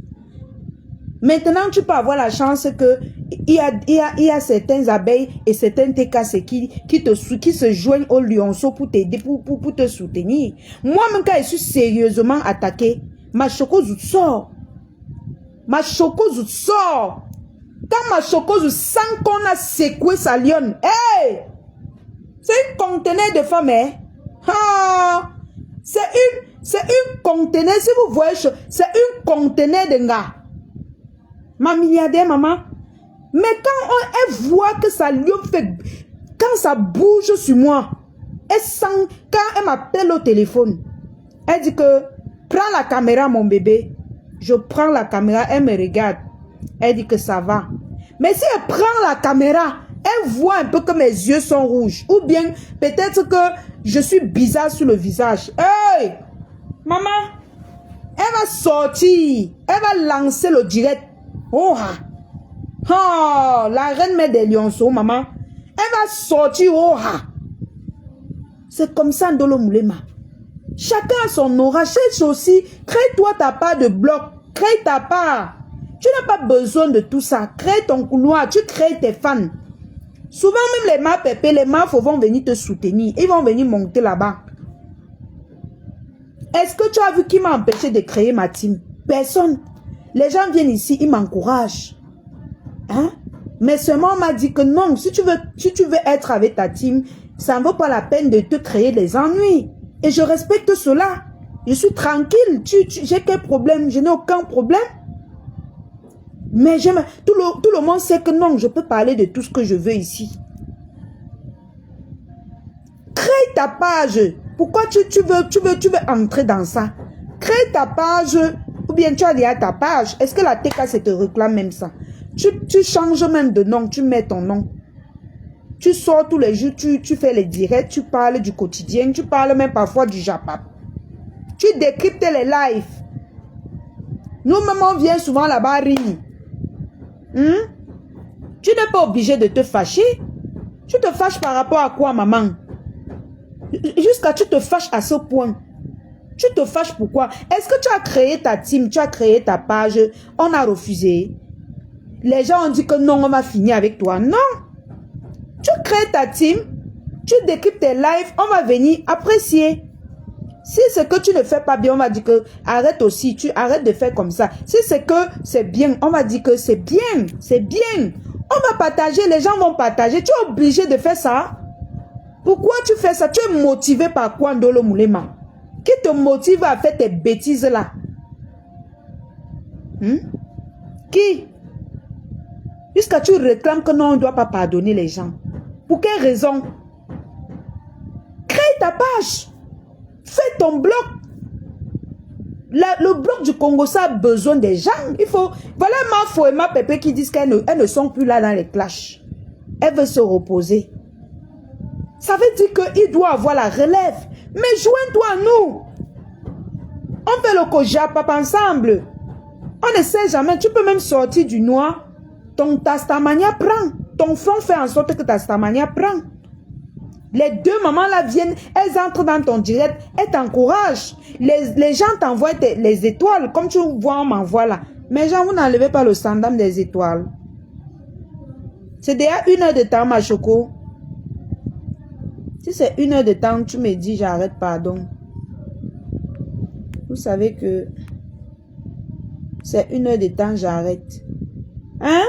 Maintenant, tu peux avoir la chance que il y a certaines abeilles et certains TKC qui se joignent au lionceau pour t'aider, pour te soutenir. Moi-même, quand je suis sérieusement attaqué, ma chocouse sort. Ma chocouse sort. Quand ma chocouse sent qu'on a secoué sa lionne, hey! C'est une conteneur de femme, hein? Ah! C'est une conteneur, si vous voyez, c'est une conteneur de gars. Ma milliardaire, maman. Mais quand elle voit que sa lionne fait, quand ça bouge sur moi, elle sent, quand elle m'appelle au téléphone, elle dit que, prends la caméra, mon bébé. Je prends la caméra, elle me regarde. Elle dit que ça va. Mais si elle prend la caméra, elle voit un peu que mes yeux sont rouges. Ou bien, peut-être que je suis bizarre sur le visage. Hey! Maman, elle va sortir. Elle va lancer le direct. Oh! Oh! La reine met des lionceaux, maman. Elle va sortir. Oh! C'est comme ça, Ndolo Moulema. Chacun a son aura. Cherche aussi. Crée-toi ta part de bloc. Crée ta part. Tu n'as pas besoin de tout ça. Crée ton couloir. Tu crées tes fans. Souvent, même les pépé, les faux vont venir te soutenir. Ils vont venir monter là-bas. Est-ce que tu as vu qui m'a empêché de créer ma team? Personne. Les gens viennent ici, ils m'encouragent. Hein? Mais seulement on m'a dit que non, si tu veux être avec ta team, ça ne vaut pas la peine de te créer des ennuis. Et je respecte cela. Je suis tranquille. J'ai quel problème? Je n'ai aucun problème. Mais tout le monde sait que non, je peux parler de tout ce que je veux ici. Crée ta page. Pourquoi tu veux entrer dans ça? Crée ta page. Ou bien tu as déjà ta page. Est-ce que la TK te réclame même ça? Tu changes même de nom. Tu mets ton nom. Tu sors tous les jours. Tu fais les directs. Tu parles du quotidien. Tu parles même parfois du Japap. Tu décryptes les lives. Nous-mêmes, on vient souvent là-bas rire. Tu n'es pas obligé de te fâcher. Tu te fâches par rapport à quoi, maman? Jusqu'à tu te fâches à ce point. Tu te fâches pourquoi? Est-ce que tu as créé ta team, tu as créé ta page, on a refusé? Les gens ont dit que non, on va finir avec toi. Non. Tu crées ta team, tu décryptes tes lives, on va venir apprécier. Si c'est que tu ne fais pas bien, on va dire que arrête aussi, tu arrêtes de faire comme ça. Si c'est que c'est bien, on va dire que c'est bien, c'est bien. On va partager, les gens vont partager. Tu es obligé de faire ça. Pourquoi tu fais ça? Tu es motivé par quoi, Ndolo Moulema? Qui te motive à faire tes bêtises là? Qui? Jusqu'à tu réclames que non, on ne doit pas pardonner les gens. Pour quelle raison? Crée ta page. Fais ton blog. Le bloc du Congo, ça a besoin des gens. Il faut... Voilà Mafo et ma Pépé qui disent qu'elles ne sont plus là dans les clashs. Elle veut se reposer. Ça veut dire qu'il doit avoir la relève. Mais joins-toi à nous. On fait le koja, papa, ensemble. On ne sait jamais. Tu peux même sortir du noir. Ton Tastamania prend. Ton front fait en sorte que Tastamania prend. Les deux mamans là viennent, elles entrent dans ton direct, elles t'encouragent. Les gens t'envoient les étoiles. Comme tu vois, on m'envoie là. Mais gens, vous n'enlevez pas le sandam des étoiles. C'est déjà 1 heure de temps, ma choco. Si c'est 1 heure de temps, tu me dis j'arrête, pardon. Vous savez que c'est 1 heure de temps, j'arrête. Hein?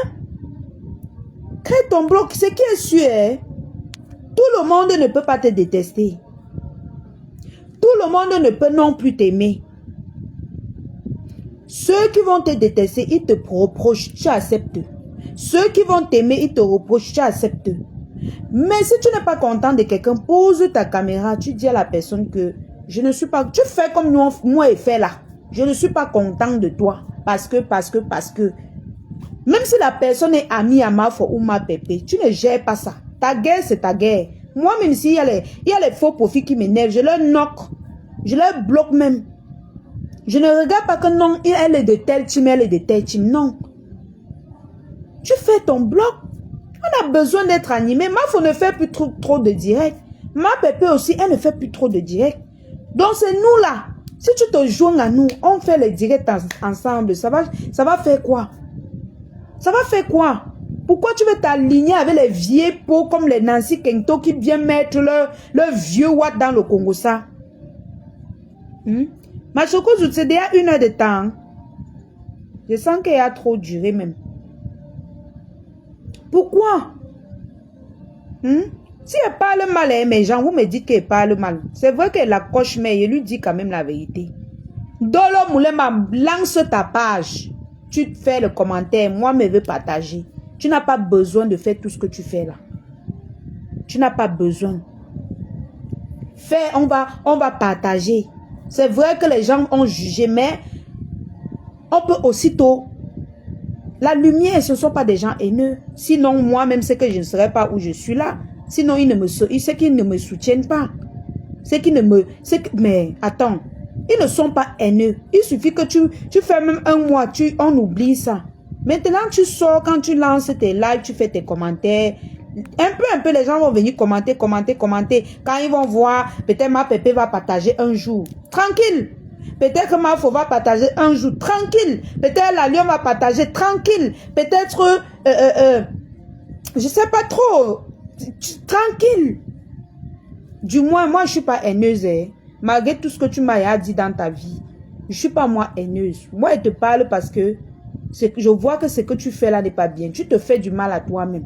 Crée ton bloc, c'est qui est sûr, hein? Tout le monde ne peut pas te détester. Tout le monde ne peut non plus t'aimer. Ceux qui vont te détester, ils te reprochent, tu acceptes. Ceux qui vont t'aimer, ils te reprochent, tu acceptes. Mais si tu n'es pas content de quelqu'un, pose ta caméra, tu dis à la personne que je ne suis pas... Tu fais comme moi et fait là. Je ne suis pas content de toi. Parce que... Même si la personne est amie à Mafo ou ma Pépé, tu ne gères pas ça. Ta guerre, c'est ta guerre. Moi, même s'il y a les faux profits qui m'énervent, je leur knock. Je leur bloque même. Je ne regarde pas que non, elle est de tel team, elle est de tel team. Non. Tu fais ton bloc. On a besoin d'être animé. Mafo ne fait plus trop de direct. Ma Pépé aussi, elle ne fait plus trop de direct. Donc, c'est nous là. Si tu te joins à nous, on fait les directs ensemble. Ça va faire quoi? Ça va faire quoi? Pourquoi tu veux t'aligner avec les vieux pots comme les Nancy Kento qui viennent mettre leur vieux watt dans le Congo ça? Ma choco, c'est déjà 1 heure de temps. Je sens qu'il a trop duré même. Pourquoi? Si elle parle mal à mes gens, vous me dites qu'elle parle mal. C'est vrai qu'elle accroche, mais je lui dis quand même la vérité. Dolo Moulema, lance ta page. Tu fais le commentaire, moi je veux partager. Tu n'as pas besoin de faire tout ce que tu fais là. Tu n'as pas besoin. Fais, on va partager. C'est vrai que les gens ont jugé, mais on peut aussitôt... La lumière, ce ne sont pas des gens haineux. Sinon, moi-même, c'est que je ne serais pas où je suis là. Sinon, c'est qu'ils ne me soutiennent pas. C'est qu'ils ne me... Mais attends, ils ne sont pas haineux. Il suffit que tu fais même un mois, on oublie ça. Maintenant, tu sors, quand tu lances tes lives, tu fais tes commentaires. Un peu, les gens vont venir commenter. Quand ils vont voir, peut-être ma Pépé va partager un jour. Tranquille. Peut-être que ma Fo va partager un jour. Tranquille. Peut-être la Lion va partager. Tranquille. Peut-être, je sais pas trop. Tranquille. Du moins, moi, je suis pas haineuse. Hein. Malgré tout ce que tu m'as dit dans ta vie. Je suis pas moi haineuse. Moi, je te parle parce que je vois que ce que tu fais là n'est pas bien. Tu te fais du mal à toi-même.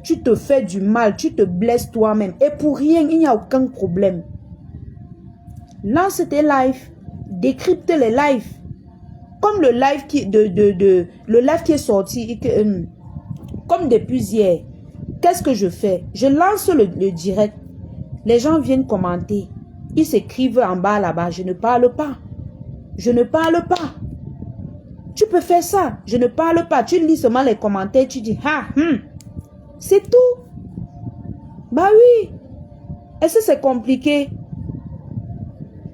Tu te fais du mal. Tu te blesses toi-même. Et pour rien, il n'y a aucun problème. Lance tes lives. Décrypte les lives. Comme le live qui est sorti. Comme depuis hier. Qu'est-ce que je fais? Je lance le direct. Les gens viennent commenter. Ils s'écrivent en bas là-bas. Je ne parle pas. Je ne parle pas. Tu peux faire ça. Je ne parle pas. Tu lis seulement les commentaires. Tu dis, c'est tout. Bah oui. Est-ce que c'est compliqué?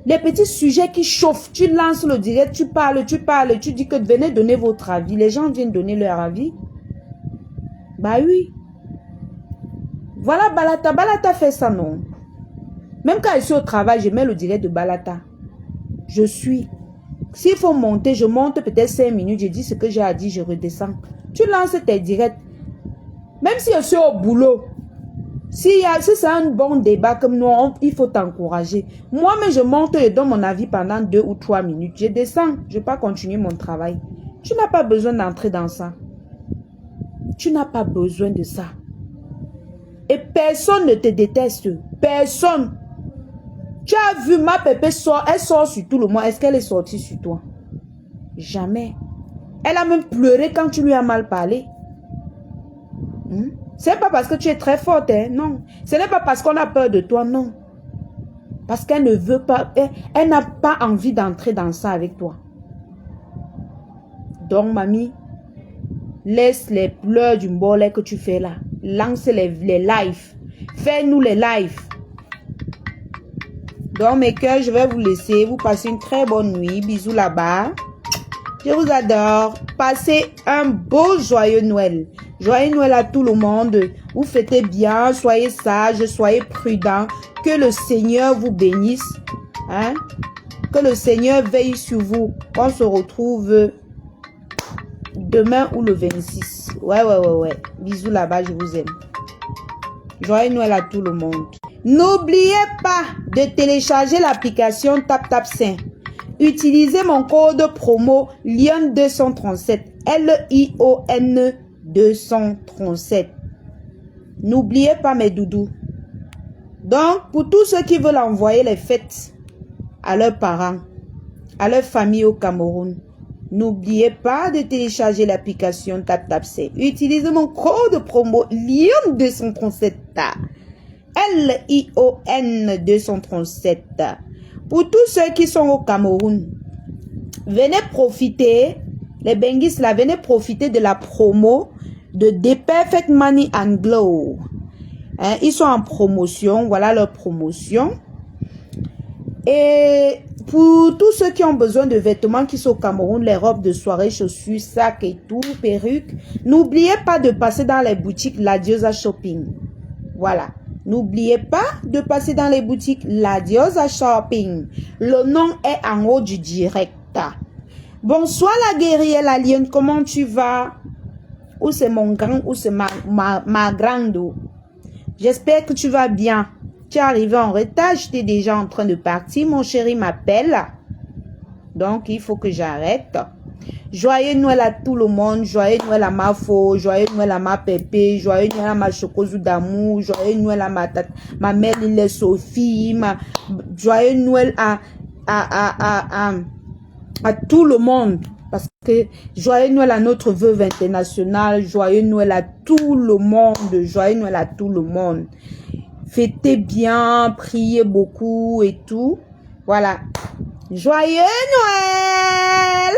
Les petits sujets qui chauffent. Tu lances le direct. Tu parles. Tu dis que venez donner votre avis. Les gens viennent donner leur avis. Bah oui. Voilà Balata. Balata fait ça, non? Même quand je suis au travail, je mets le direct de Balata. Je suis. S'il faut monter, je monte peut-être 5 minutes. Je dis ce que j'ai à dire, je redescends. Tu lances tes directs. Même si je suis au boulot. Si c'est un bon débat comme nous, il faut t'encourager. Moi-même, je monte et donne mon avis pendant 2 ou 3 minutes. Je descends. Je ne vais pas continuer mon travail. Tu n'as pas besoin d'entrer dans ça. Tu n'as pas besoin de ça. Et personne ne te déteste. Personne. Tu as vu ma Pépé sort, elle sort sur tout le monde. Est-ce qu'elle est sortie sur toi? Jamais. Elle a même pleuré quand tu lui as mal parlé. Ce n'est pas parce que tu es très forte, hein? Non. Ce n'est pas parce qu'on a peur de toi, non. Parce qu'elle ne veut pas, elle n'a pas envie d'entrer dans ça avec toi. Donc, mamie, laisse les pleurs du mbolet que tu fais là. Lance les lives. Fais-nous les lives. Donc, mes cœurs, je vais vous laisser. Vous passez une très bonne nuit. Bisous là-bas. Je vous adore. Passez un beau joyeux Noël. Joyeux Noël à tout le monde. Vous fêtez bien. Soyez sages. Soyez prudents. Que le Seigneur vous bénisse. Hein? Que le Seigneur veille sur vous. On se retrouve demain ou le 26. Ouais. Bisous là-bas. Je vous aime. Joyeux Noël à tout le monde. N'oubliez pas de télécharger l'application TapTapSaint. Utilisez mon code promo LION237. LION 237. N'oubliez pas mes doudous. Donc, pour tous ceux qui veulent envoyer les fêtes à leurs parents, à leur famille au Cameroun, n'oubliez pas de télécharger l'application TapTapSaint. Utilisez mon code promo LION237. LION 237. Pour tous ceux qui sont au Cameroun, venez profiter, les Bengis là, venez profiter de la promo de The Perfect Money and Glow. Hein, ils sont en promotion, voilà leur promotion. Et pour tous ceux qui ont besoin de vêtements qui sont au Cameroun, les robes de soirée, chaussures, sacs et tout, perruques, n'oubliez pas de passer dans les boutiques La Diosa Shopping. Voilà. N'oubliez pas de passer dans les boutiques La Diosa Shopping. Le nom est en haut du direct. Bonsoir la guerrière, la lionne, comment tu vas? Ou c'est mon grand, ou c'est ma grande? J'espère que tu vas bien. Tu es arrivé en retard, j'étais déjà en train de partir. Mon chéri m'appelle. Donc, il faut que j'arrête. Joyeux Noël à tout le monde. Joyeux Noël à ma faux. Joyeux Noël à ma pépé. Joyeux Noël à ma chocoso d'amour. Joyeux Noël à ma mère Lille Sophie. Joyeux Noël à tout le monde. Parce que joyeux Noël à notre veuve internationale. Joyeux Noël à tout le monde. Joyeux Noël à tout le monde. Fêtez bien, priez beaucoup et tout. Voilà. Joyeux Noël!